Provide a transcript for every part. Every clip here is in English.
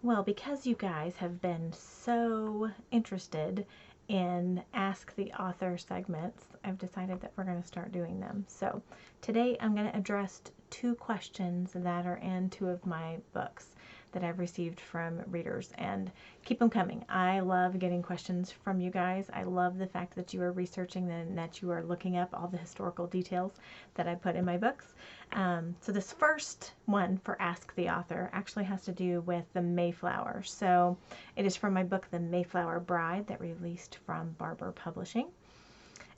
Well, because you guys have been so interested in Ask the Author segments, I've decided that we're going to start doing them. So today I'm going to address 2 questions that are in 2 of my books that I've received from readers, and keep them coming. I love getting questions from you guys. I love the fact that you are researching and that you are looking up all the historical details that I put in my books. So this first one for Ask the Author actually has to do with the Mayflower. So it is from my book, The Mayflower Bride, that released from Barber Publishing.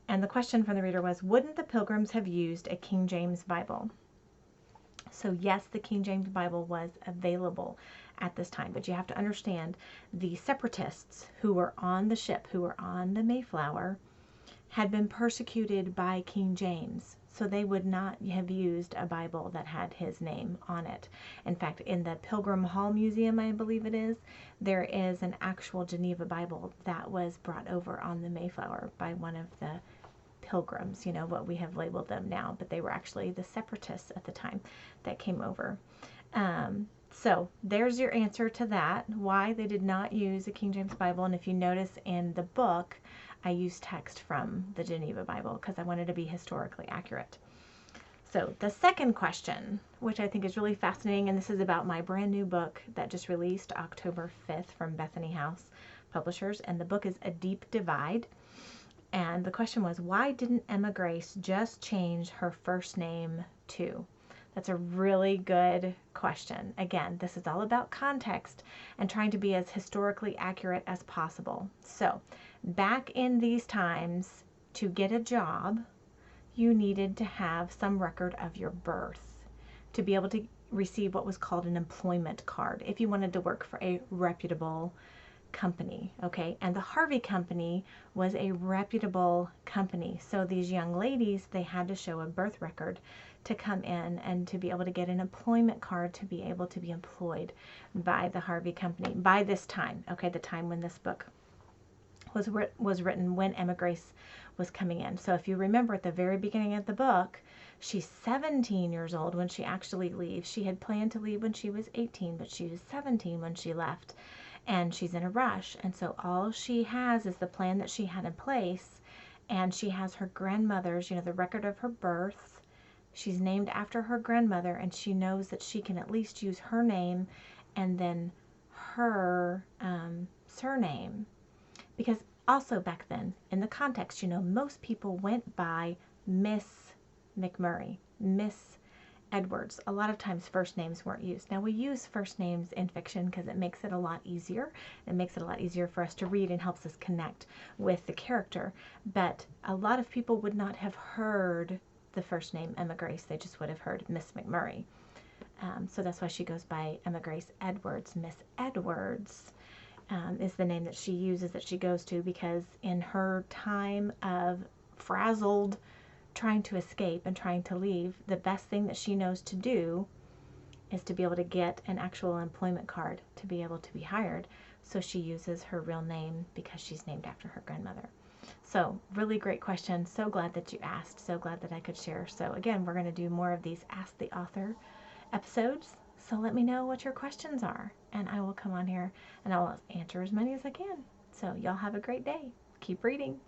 And the question from the reader was, wouldn't the Pilgrims have used a King James Bible? So yes, the King James Bible was available at this time, but you have to understand the separatists who were on the ship, who were on the Mayflower, had been persecuted by King James. So they would not have used a Bible that had his name on it. In fact, in the Pilgrim Hall Museum, I believe it is, there is an actual Geneva Bible that was brought over on the Mayflower by one of the pilgrims, you know, what we have labeled them now, but they were actually the separatists at the time that came over. So there's your answer to that, why they did not use a King James Bible. And if you notice in the book, I use text from the Geneva Bible because I wanted to be historically accurate. So the second question, which I think is really fascinating, and this is about my brand new book that just released October 5th from Bethany House Publishers, and the book is A Deep Divide. And the question was, why didn't Emma Grace just change her first name to? That's a really good question. Again, this is all about context and trying to be as historically accurate as possible. So, back in these times, to get a job, you needed to have some record of your birth to be able to receive what was called an employment card if you wanted to work for a reputable company, okay? And the Harvey Company was a reputable company. So these young ladies, they had to show a birth record to come in and to be able to get an employment card to be able to be employed by the Harvey Company by this time, okay? The time when this book was written, when Emma Grace was coming in. So if you remember at the very beginning of the book, she's 17 years old when she actually leaves. She had planned to leave when she was 18, but she was 17 when she left. And she's in a rush, and so all she has is the plan that she had in place, and she has her grandmother's, you know, the record of her birth. She's named after her grandmother, and she knows that she can at least use her name and then her surname, because also back then, in the context, you know, most people went by Miss McMurray, Miss Edwards. A lot of times first names weren't used. Now we use first names in fiction because it makes it a lot easier. It makes it a lot easier for us to read and helps us connect with the character. But a lot of people would not have heard the first name Emma Grace. They just would have heard Miss McMurray. So that's why she goes by Emma Grace Edwards. Miss Edwards is the name that she uses, that she goes to, because in her time of frazzled trying to escape and trying to leave, the best thing that she knows to do is to be able to get an actual employment card to be able to be hired. So she uses her real name because she's named after her grandmother. So really great question. So glad that you asked. So glad that I could share. So again, we're going to do more of these Ask the Author episodes. So let me know what your questions are, and I will come on here and I will answer as many as I can. So y'all have a great day. Keep reading.